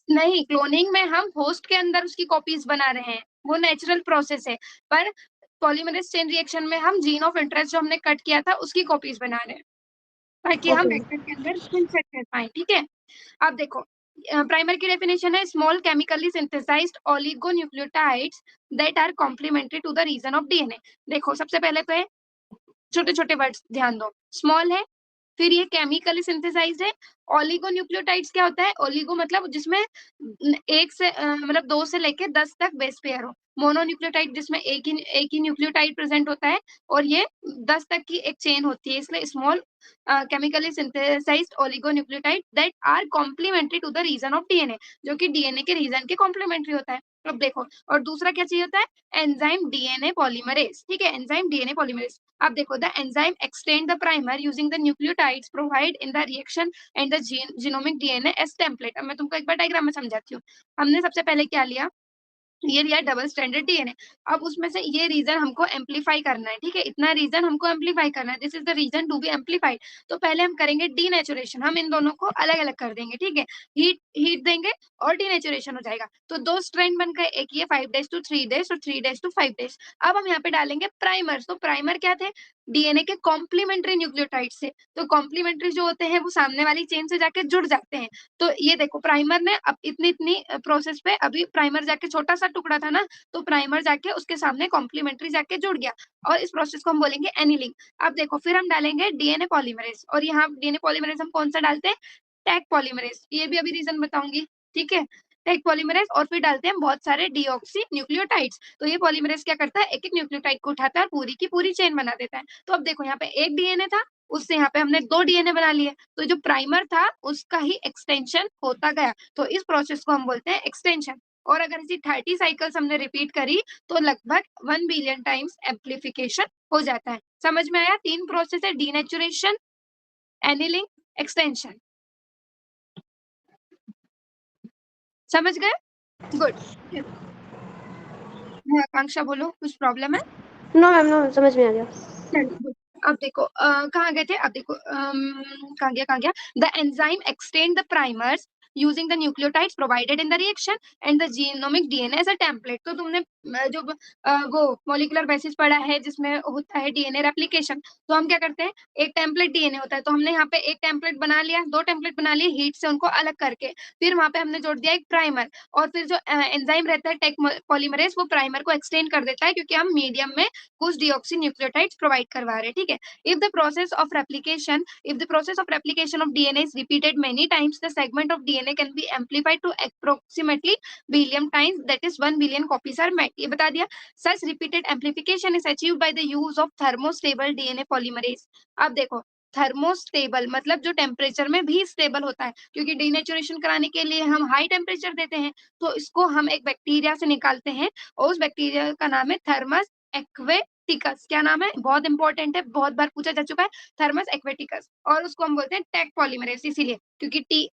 नहीं, क्लोनिंग में हम होस्ट के अंदर उसकी कॉपीज बना रहे हैं, वो नेचुरल प्रोसेस है। पर पॉलीमरेज चेन रिएक्शन में हम जीन ऑफ इंटरेस्ट जो हमने कट किया था उसकी कॉपीज बना रहे हैं, ताकि हम वेक्टर के अंदर इंसर्ट कर पाए, ठीक है। अब देखो, प्राइमर की डेफिनेशन है small chemically synthesized oligonucleotides that are complementary to the region of DNA. देखो सबसे पहले तो है, छोटे छोटे वर्ड्स ध्यान दो, स्मॉल है, फिर ये केमिकली सिंथेसाइज्ड है। ओलिगोन्यूक्लियोटाइड्स क्या होता है, ओलिगो मतलब जिसमें एक से मतलब 2 से लेके 10 तक बेस पेयर हो। मोनोन्यूक्लियोटाइड जिसमें एक ही न्यूक्लियोटाइड प्रेजेंट होता है, और ये 10 तक की एक चेन होती है, इसलिए small chemically synthesised oligonucleotide that are complementary to the region of DNA, जो कि डीएनए के रीजन के कॉम्प्लीमेंट्री होता है। अब देखो, और दूसरा क्या चाहिए होता है, एंजाइम डीएनए पॉलीमरेज, ठीक है, एंजाइम डीएनए पॉलीमरेज। अब देखो, the enzyme extend the primer using the nucleotides provide in the reaction and the genomic DNA as template. अब मैं तुमको एक बार डायग्राम में समझाती हूँ। हमने सबसे पहले क्या लिया, ये लिया डबल स्टैंडर्ड डीएनए। अब उसमें से ये रीजन हमको एम्पलीफाई करना है, ठीक है, इतना रीजन हमको एम्पलीफाई करना है, this is the region to be amplified. तो पहले हम करेंगे डीनेचुरेशन, हम इन दोनों को अलग अलग कर देंगे, ठीक है, हीट हीट देंगे और डीनेचुरेशन हो जाएगा। तो दो स्ट्रैंड बन गए, एक ये 5 days to 3 days और 3 days to 5 days। अब हम यहाँ पे डालेंगे प्राइमर्स। तो प्राइमर क्या थे, डीएनए के कॉम्प्लीमेंट्री न्यूक्लियोटाइड से। तो कॉम्प्लीमेंट्री जो होते हैं वो सामने वाली चेन से जाके जुड़ जाते हैं। तो ये देखो, प्राइमर ने अब इतनी इतनी प्रोसेस पे, अभी प्राइमर जाके छोटा सा टुकड़ा था ना, तो प्राइमर जाके उसके सामने कॉम्प्लीमेंट्री जाके जुड़ गया, और इस प्रोसेस को हम बोलेंगे एनिलिंग। अब देखो, फिर हम डालेंगे डीएनए पॉलीमरेज, और यहाँ डीएनए पॉलीमरेज हम कौन सा डालते हैं, टैग पॉलीमरेज, ये भी अभी रीजन बताऊंगी, ठीक है, टैग पॉलीमरेज। और फिर डालते हैं बहुत सारे डीऑक्सी न्यूक्लियोटाइड्स। तो ये पॉलीमरेज क्या करता है, एक एक न्यूक्लियोटाइड को उठाता है और पूरी की पूरी चेन बना देता है। तो अब देखो, यहाँ पे एक डीएनए था, उससे यहाँ पे हमने 2 डीएनए बना लिए, तो जो प्राइमर था उसका ही एक्सटेंशन होता गया। तो इस प्रोसेस को हम बोलते हैं एक्सटेंशन। और अगर इसी 30 साइकिल्स हमने रिपीट करी तो लगभग 1 बिलियन टाइम्स एम्प्लीफिकेशन हो जाता है। समझ में आया? 3 प्रोसेस है, डीनेचुरेशन, एनिलिंग, एक्सटेंशन। समझ गए? गुड। हाँ, आकांक्षा बोलो, कुछ प्रॉब्लम है? नो मैम, नो, समझ में आ गया। चलिए, अब देखो कहाँ गए थे, अब देखो कहाँ गया, the enzyme extend the primers using the nucleotides provided in the reaction and the genomic DNA as a template. तो तुमने जो वो मॉलिक्यूलर बेसिस पढ़ा है जिसमें होता है डीएनए रेप्लिकेशन, तो हम क्या करते हैं, एक टेम्पलेट डीएनए होता है, तो हमने यहाँ पे एक टेम्पलेट बना लिया, 2 टेम्पलेट बना लिए हीट से उनको अलग करके, फिर वहां पे हमने जोड़ दिया एक प्राइमर, और फिर जो एंजाइम रहता है टेक पॉलीमरेज, वो प्राइमर को एक्सटेंड कर देता है, क्योंकि हम मीडियम में कुछ डीऑक्सी न्यूक्लियोटाइड्स प्रोवाइड करवा रहे हैं, ठीक है। if the process of replication if the process of replication of DNA is repeated many times, the segment of DNA can be amplified to approximately billion times, that is 1 billion copies are made। ये बता दिया। such repeated amplification is achieved by the use of thermostable DNA polymerase। अब देखो, thermostable मतलब जो temperature में भी stable होता है, क्योंकि डीनेचुरेशन कराने के लिए हम हाई टेम्परेचर देते हैं, तो इसको हम एक बैक्टीरिया से निकालते हैं, और उस बैक्टीरिया का नाम है थर्मस एक्वेटिकस। क्या नाम है, बहुत इंपॉर्टेंट है, बहुत बार पूछा जा चुका है, थर्मस एक्वेटिकस। और उसको हम बोलते हैं टैग पॉलीमरेज, इसीलिए क्योंकि टी,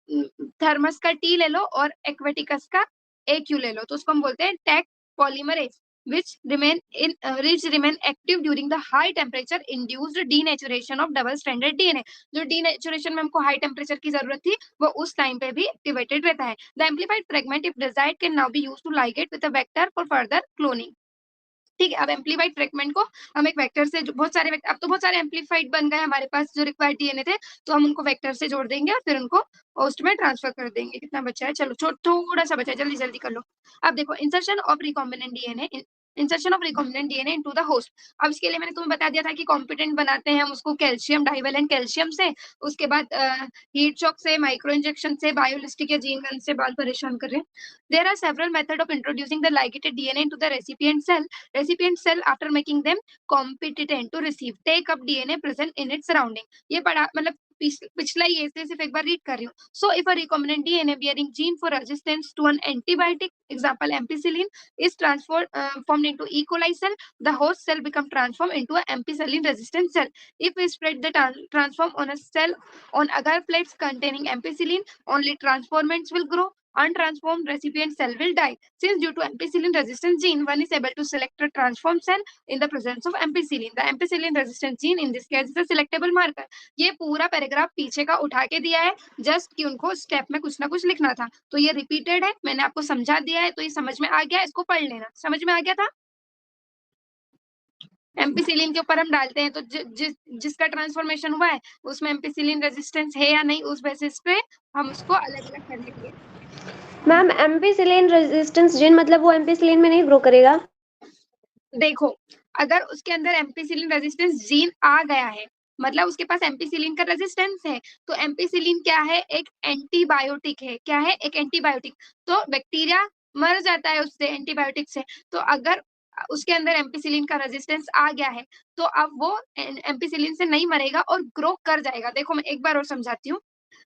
थर्मस का टी ले लो और एक्वेटिकस का एक्यू ले लो, तो उसको हम बोलते हैं tag polymerase, which remain active during the high temperature induced denaturation of double stranded DNA। जो denaturation में हमको high temperature की जरूरत थी, वो उस टाइम पे भी एक्टिवेटेड रहता है। The amplified fragment if desired can now be used to ligate with a vector for further cloning। ठीक है, अब एम्पलीफाइड फ्रेगमेंट को हम एक वेक्टर से, बहुत सारे अब तो बहुत सारे एम्पलीफाइड बन गए हमारे पास जो रिक्वायर्ड डीएनए थे, तो हम उनको वेक्टर से जोड़ देंगे और फिर उनको होस्ट में ट्रांसफर कर देंगे। कितना बचा है, चलो थोड़ा सा बचा है, जल्दी जल्दी कर लो। अब देखो, insertion of recombinant DNA into the host. अब इसके लिए मैंने तुम्हें बता दिया था कि कॉम्पिटेंट बनाते हैं हम उसको कैल्शियम डाइवेलेंट कैल्शियम से, उसके बाद हीट शॉक से, माइक्रो इंजेक्शन से, बायोलिस्टिक या जीन गन से। बाल परेशान कर रहे हैं। There are several method of introducing the ligated DNA into the recipient cell. recipient cell after making them competent to receive take up DNA present in its surrounding। ये पढ़ा, मतलब पिछला ही ऐसे सिर्फ एक बार रीड कर रही हूँ। So if a recombinant DNA bearing gene for resistance to an antibiotic, example ampicillin, is formed into E. coli cell, the host cell become transformed into an ampicillin resistant cell। If we spread the transform on a cell on agar plates containing ampicillin, only transformants will grow, untransformed recipient cell will die। Since due to ampicillin resistant gene, one is able to select a transformed cell in the presence of ampicillin। The ampicillin resistant gene in this case is a selectable marker। ये पूरा paragraph पीछे का उठा के दिया है, just कि उनको स्टेप में कुछ ना कुछ लिखना था, तो ये रिपीटेड है, मैंने आपको समझा दिया है, तो ये समझ में आ गया, इसको पढ़ लेना। समझ में आ गया था? एम्पीसिलिन के ऊपर हम डालते हैं, तो जिसका ट्रांसफॉर्मेशन हुआ है उसमें एम्पीसिलिन रेजिस्टेंस है या नहीं, उस बेसिस पे हम उसको अलग अलग कर लेंगे। मैम, एम्पीसिलिन रेजिस्टेंस जीन मतलब वो एम्पीसिलिन में नहीं ग्रो करेगा? देखो, अगर उसके अंदर एम्पीसिलिन रेजिस्टेंस जीन आ गया है, मतलब उसके पास एम्पीसिलिन का रेजिस्टेंस है, तो एम्पीसिलिन क्या है, एक एंटीबायोटिक है। क्या है? एक एंटीबायोटिक। तो बैक्टीरिया मर जाता है उससे, एंटीबायोटिक से। तो अगर उसके अंदर एम्पीसिलिन का रेजिस्टेंस आ गया है, तो अब वो एम्पीसिलिन से नहीं मरेगा और ग्रो कर जाएगा। देखो, मैं एक बार और समझाती हूँ।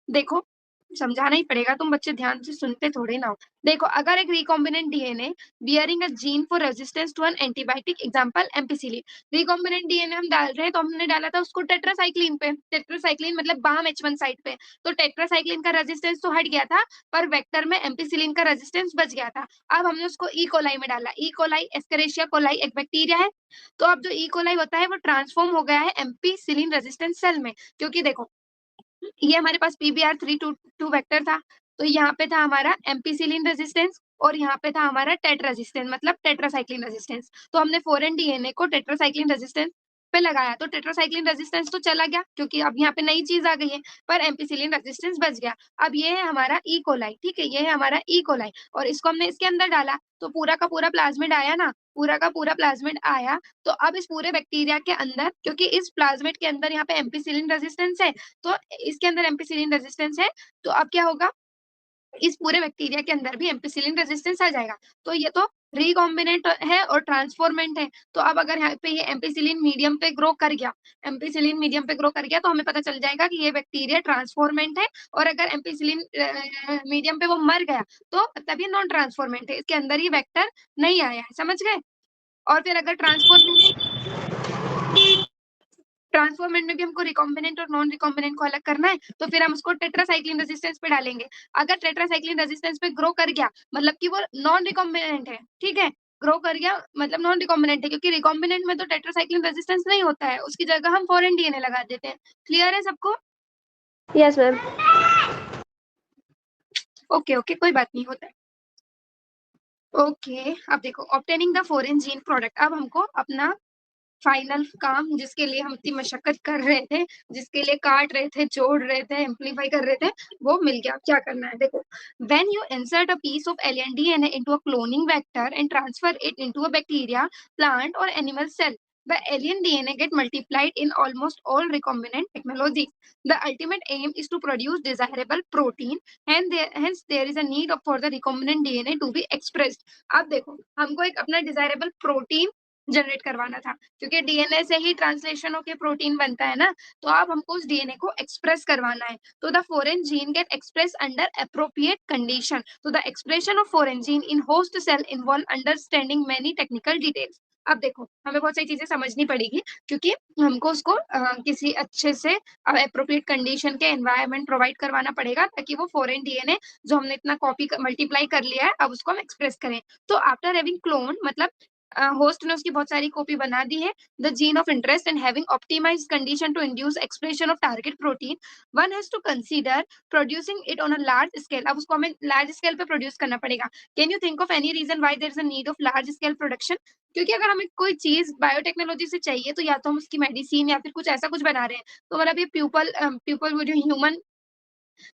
देखो, समझाना ही पड़ेगा, तुम बच्चे ध्यान से सुनते थोड़े ना हो। देखो, अगर एक recombinant DNA bearing a gene for resistance to an antibiotic, example ampicillin. Recombinant DNA हम डाल रहे हैं, तो हमने डाला था उसको टेट्रासाइक्लिन पे, टेट्रासाइक्लिन मतलब बाम H1 साइट पे, तो टेट्रासाइक्लिन का रेजिस्टेंस तो हट गया था, पर वेक्टर में एम्पिसिलिन का रेजिस्टेंस बच गया था। अब हमने उसको ई कोलाई में डाला। ई कोलाई, एस्केरिशिया कोलाई एक बैक्टीरिया है, तो अब जो ई कोलाई होता है वो ट्रांसफॉर्म हो गया है एम्पिसिलिन रेजिस्टेंट सेल में, क्योंकि देखो ये हमारे पास PBr322 वेक्टर था, तो यहाँ पे था हमारा एम्पिसिलिन रेजिस्टेंस और यहाँ पे था हमारा टेट रेजिस्टेंस, मतलब टेट्रासाइक्लिन रेजिस्टेंस। तो हमने फॉरेन डीएनए को टेट्रासाइक्लिन रेजिस्टेंस पे लगाया, तो टेट्रासाइक्लिन रेजिस्टेंस तो चला गया क्योंकि अब यहाँ पे नई चीज आ गई है, पर एम्पिसिलिन रेजिस्टेंस बच गया। अब ये है हमारा ई कोलाई, ठीक है, ये है हमारा ई कोलाई, और इसको हमने इसके अंदर डाला, तो पूरा का पूरा प्लाज्मिड आया ना, पूरा का पूरा प्लाज्मिड आया। तो अब इस पूरे बैक्टीरिया के अंदर, क्योंकि इस प्लाज्मिड के अंदर यहाँ पे एम्पिसिलिन रेजिस्टेंस है, तो इसके अंदर एम्पिसिलिन रेजिस्टेंस है, तो अब क्या होगा, इस पूरे बैक्टीरिया के अंदर भी एम्पिसिलिन रेजिस्टेंस आ जाएगा। तो ये तो रिकॉम्बिनेंट है और ट्रांसफॉर्मेंट है। तो अब अगर यहाँ पे ये एम्पिसिलिन मीडियम पे ग्रो कर गया, एम्पिसिलिन मीडियम पे ग्रो कर गया, तो हमें पता चल जाएगा कि ये बैक्टीरिया ट्रांसफॉर्मेंट है, और अगर एम्पिसिलिन मीडियम पे वो मर गया, तो तब ये नॉन ट्रांसफॉर्मेंट है, इसके अंदर ये वेक्टर नहीं आया है, समझ गए। और फिर अगर ट्रांसफॉर्मेंट में भी हमको रिकॉम्बिनेंट और नॉन रिकॉम्बिनेंट को अलग करना है, तो फिर हम उसको टेट्रासाइक्लिन रेजिस्टेंस पे डालेंगे। अगर टेट्रासाइक्लिन रेजिस्टेंस पे ग्रो कर गया, मतलब कि वो नॉन रिकॉम्बिनेंट है, ठीक है, ग्रो कर गया मतलब नॉन रिकॉम्बिनेंट है, क्योंकि रिकॉम्बिनेंट में तो टेट्रासाइक्लिन रेजिस्टेंस नहीं होता है, उसकी जगह हम फॉरेन डीएनए लगा देते हैं। क्लियर है सबको? Yes ma'am. ओके ओके, कोई बात नहीं, होता है। ओके, अब देखो, obtaining the foreign gene product. अब हमको अपना फाइनल काम, जिसके लिए हम इतनी मशक्कत कर रहे थे, जिसके लिए काट रहे थे, जोड़ रहे थे, एम्पलीफाई कर रहे थे, वो मिल गया। क्या करना है, देखो, when you insert a piece of alien DNA into a cloning vector and transfer it into a bacteria, plant or animal cell, the alien DNA get multiplied in almost all recombinant technologies. The ultimate aim is to produce desirable protein, and hence there is a need for the recombinant DNA to be expressed. अब देखो, हमको एक अपना desirable protein generate करवाना था, क्योंकि DNA से ही translation होके प्रोटीन बनता है ना, तो अब हमको उस डीएनए को एक्सप्रेस करवाना है। तो the foreign gene get express under appropriate condition. तो the expression of foreign gene in host cell involve understanding many technical details. अब देखो, हमें बहुत सारी चीजें समझनी पड़ेगी, क्योंकि हमको उसको किसी अच्छे से अप्रोप्रिएट कंडीशन के एनवायरमेंट प्रोवाइड करवाना पड़ेगा, ताकि वो फॉरेन डीएनए जो हमने इतना कॉपी मल्टीप्लाई कर लिया है, अब उसको हम एक्सप्रेस करें। तो आफ्टर हैविंग क्लोन, मतलब होस्ट ने उसकी बहुत सारी कॉपी बना दी है, the gene of interest and having optimized condition to induce expression of target protein, one has to consider producing it on a large scale. अब उसको हमें लार्ज स्केल पे प्रोड्यूस करना पड़ेगा। Can you think of any reason why there is a need of large scale production? क्योंकि अगर हमें कोई चीज बायोटेक्नोलॉजी से चाहिए, तो या तो हम उसकी मेडिसिन या फिर कुछ ऐसा कुछ बना रहे हैं, तो मतलब ये पीपल वो जो ह्यूमन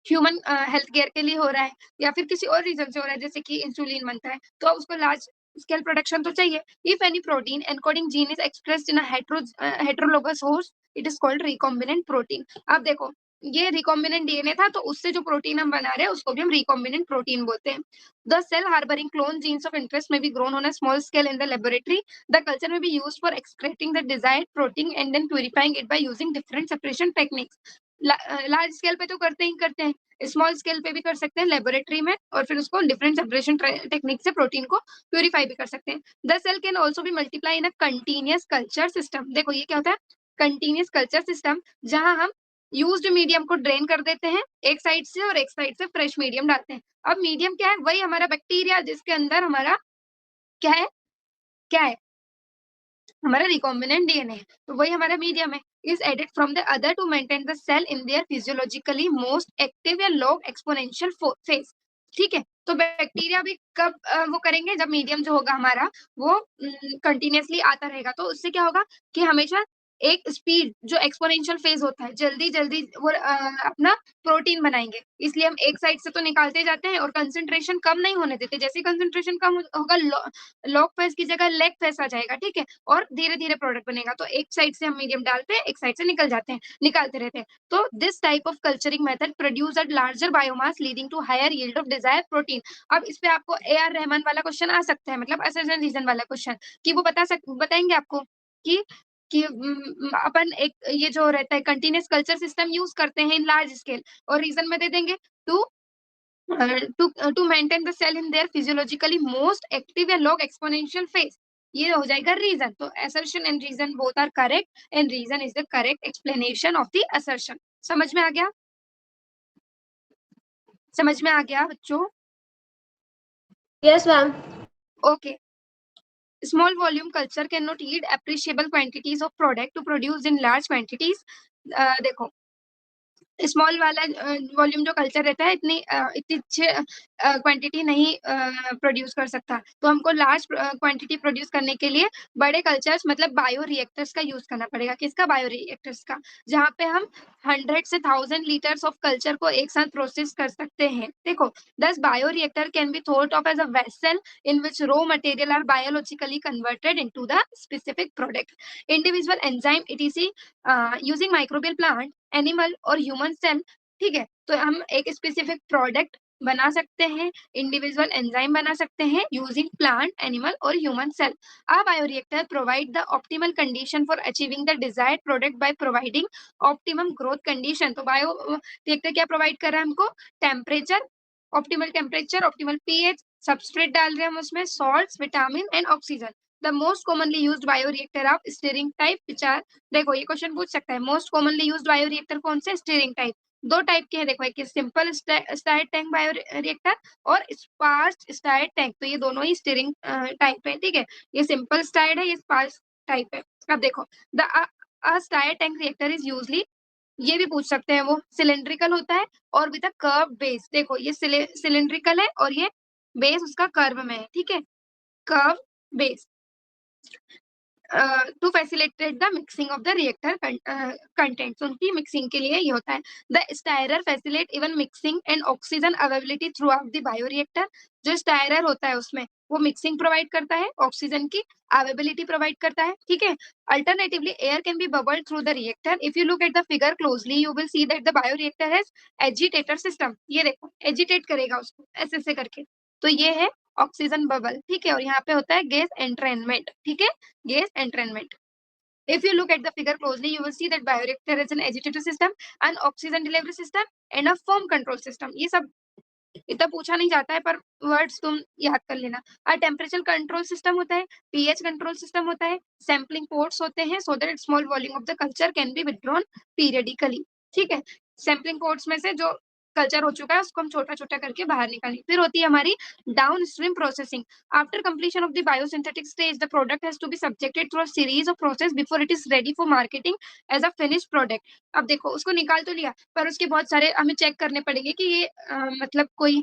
ह्यूमन हेल्थ केयर के लिए हो रहा है, या फिर किसी और रीजन से हो रहा है, जैसे कि इंसुलिन बनता है, तो अब उसको लार्ज स्केल प्रोडक्शन तो चाहिए। If any protein encoding gene is expressed in a heterologous host, it is called recombinant protein. अब देखो, ये रिकॉम्बिनेंट डीएनए था, तो उससे जो प्रोटीन हम बना रहे हैं उसको भी हम रिकॉम्बिनेंट प्रोटीन बोलते हैं। The cell harbouring clone genes of interest may be grown on a small scale in the laboratory. The culture may be used for extracting the desired protein and then purifying it by using different separation techniques. Large scale पे तो करते ही करते हैं, small scale पे भी कर सकते हैं लेबोरेटरी में, और फिर उसको डिफरेंट सेपरेशन टेक्निक से प्रोटीन को प्यूरिफाई भी कर सकते हैं। द सेल कैन ऑल्सो भी multiply in a continuous culture system. देखो ये क्या होता है, कंटिन्यूअस कल्चर सिस्टम, जहां हम यूज्ड मीडियम को ड्रेन कर देते हैं एक साइड से, और एक साइड से फ्रेश मीडियम डालते हैं। अब मीडियम क्या है, वही हमारा बैक्टीरिया, जिसके अंदर हमारा क्या है, क्या है, हमारा रिकॉम्बिनेंट डीएनए है, तो वही हमारा मीडियम है, is added from the other to maintain the cell in their physiologically most active या लॉग एक्सपोनेंशियल फेज। ठीक है, तो बैक्टीरिया भी कब वो करेंगे, जब मीडियम जो होगा हमारा वो कंटिन्यूअसली आता रहेगा, तो उससे क्या होगा कि हमेशा एक स्पीड जो एक्सपोनेंशियल फेज होता है, जल्दी जल्दी वो अपना प्रोटीन बनाएंगे, इसलिए हम एक साइड से तो निकालते जाते हैं और कंसंट्रेशन कम नहीं होने देते। जैसे कंसंट्रेशन कम होगा, लॉग फेज की जगह लेग फेज आ जाएगा, ठीक है, और धीरे धीरे प्रोडक्ट बनेगा। तो एक साइड से हम मीडियम डालते हैं, एक साइड से निकल जाते हैं, निकालते रहते हैं। तो this type of culturing method produce a larger biomass leading to higher yield of desire protein. अब इस पे आपको AR रहमान वाला क्वेश्चन आ सकता है, मतलब असर्जन रीजन वाला क्वेश्चन, कि वो बताएंगे आपको कि अपन एक ये जो रहता है कंटिन्यूअस कल्चर सिस्टम यूज करते हैं इन लार्ज स्केल, और रीजन में दे देंगे to maintain the cell in their physiologically most active and log exponential phase. ये हो जाएगा रीजन. तो assertion and reason both are correct and reason is the correct explanation of the assertion. समझ में आ गया? समझ में आ गया बच्चों? Yes, ma'am. Okay. Small volume culture cannot yield appreciable quantities of product to produce in large quantities. देखो small वाला volume जो कल्चर रहता है इतनी अच्छी क्वांटिटी नहीं प्रोड्यूस कर सकता. तो हमको लार्ज क्वांटिटी प्रोड्यूस करने के लिए बड़े कल्चर्स मतलब बायो रिएक्टर्स का यूज करना पड़ेगा. किसका? बायो रिएक्टर्स का, जहाँ पे हम 100 से 1000 लीटर्स ऑफ कल्चर को एक साथ प्रोसेस कर सकते हैं. देखो, this bioreactor can be thought of as a vessel in which raw material are biologically converted into the specific product. Individual enzyme etc using microbial plant, animal और human cell. ठीक है, तो हम एक स्पेसिफिक प्रोडक्ट बना सकते हैं, individual enzyme बना सकते हैं यूजिंग प्लांट, एनिमल और human cell. A bioreactor provide the optimal condition for achieving the desired product by providing optimum growth condition. तो बायो रिएक्टर क्या प्रोवाइड कर रहा है हमको? टेम्परेचर, ऑप्टिमल पीएच, सबस्ट्रेट डाल रहे हैं हम उसमें, salts, vitamin and oxygen. The most commonly used bioreactor of stirring type which are, देखो ये क्वेश्चन पूछ सकता है, मोस्ट कॉमनली यूज्ड बायोरिएक्टर कौन से? Steering type. दो टाइप के हैं, देखो, एक सिंपल स्टार्ड टैंक बायोरिएक्टर और स्पार्स स्टार्ड टैंक. तो ये दोनों ही स्टीयरिंग टाइप है. ठीक है, ये सिंपल स्टार्ड है, ये स्पार्स टाइप है. अब देखो, the stirred tank reactor is usually, ये भी पूछ सकते हैं, वो सिलेंड्रिकल होता है और विद अ कर्व बेस. देखो ये सिलेंड्रिकल है और ये बेस उसका कर्व में है. ठीक है, curve base. To facilitate the mixing of the reactor contents. उनकी मिक्सिंग के लिए ये होता है. The stirrer facilitate even mixing and oxygen availability throughout the bioreactor. जो स्टायरर होता है उसमें वो मिक्सिंग प्रोवाइड करता है, ऑक्सीजन की अवेलेबिलिटी प्रोवाइड करता है. ठीक है, alternatively air can be bubbled through the reactor. If you look at the figure closely you will see that the bioreactor has agitator system. ये देखो, एजिटेट करेगा उसको ऐसे ऐसे करके. तो ये है ऑक्सीजन बबल. ठीक है, और यहाँ पे होता है गैस एंट्रेनमेंट. ठीक है, gas entrainment. If you look at the figure closely, you will see that bioreactor has an agitator system, an oxygen delivery system, and a foam control system. ये सब इतना पूछा नहीं जाता है पर वर्ड्स तुम याद कर लेना. और टेम्परेचर कंट्रोल सिस्टम होता है, पीएच कंट्रोल सिस्टम होता है, सैम्पलिंग पोर्ट्स होते हैं so that small volume of the culture can be withdrawn periodically. ठीक है, सैम्पलिंग पोर्ट्स में से जो कल्चर हो चुका है उसको हम छोटा छोटा करके बाहर निकालेंगे. फिर होती है हमारी downstream processing. After completion of the biosynthetic stage the product has to be subjected through a series of process before it is ready for marketing as a finished product. अब देखो, उसको निकाल तो लिया पर उसके बहुत सारे हमें चेक करने पड़ेंगे कि ये मतलब कोई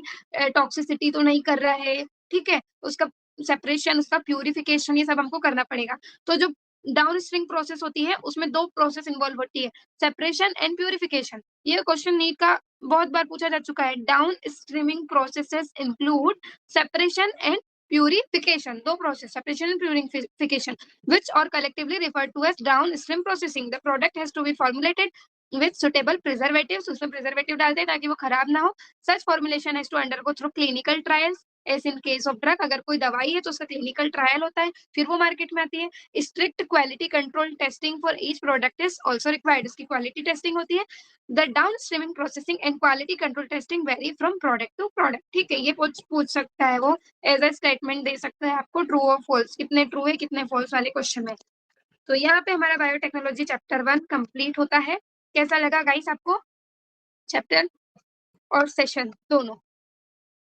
टॉक्सिसिटी तो नहीं कर रहा है. ठीक है, उसका सेपरेशन, उसका प्यूरिफिकेशन, ये सब हमको करना पड़ेगा. तो जो डाउन स्ट्रीम प्रोसेस होती है उसमें दो प्रोसेस इन्वॉल्व होती है, सेपरेशन एंड प्यूरिफिकेशन. ये क्वेश्चन नीट का बहुत बार पूछा जा चुका है. Down streaming processes include separation and purification. दो process, separation and purification, which are collectively referred to as downstream processing. The product has to be formulated with suitable preservatives. उसमें preservative डालते हैं ताकि वो खराब ना हो. Such formulation has to undergo through clinical trials. As in case of drug, अगर कोई दवाई है तो उसका क्लिनिकल ट्रायल होता है, फिर वो मार्केट में आती है. Strict quality control testing for each product is also required. इसकी क्वालिटी टेस्टिंग होती है. The downstreaming processing and quality control testing vary from product to product. ठीक है, ये पूछ सकता है वो, एज ए स्टेटमेंट दे सकता है आपको, ट्रू और फॉल्स, कितने ट्रू है कितने फॉल्स वाले क्वेश्चन में. तो यहाँ पे हमारा बायोटेक्नोलॉजी चैप्टर 1 कंप्लीट होता है. कैसा लगा गाइस आपको चैप्टर और सेशन दोनों?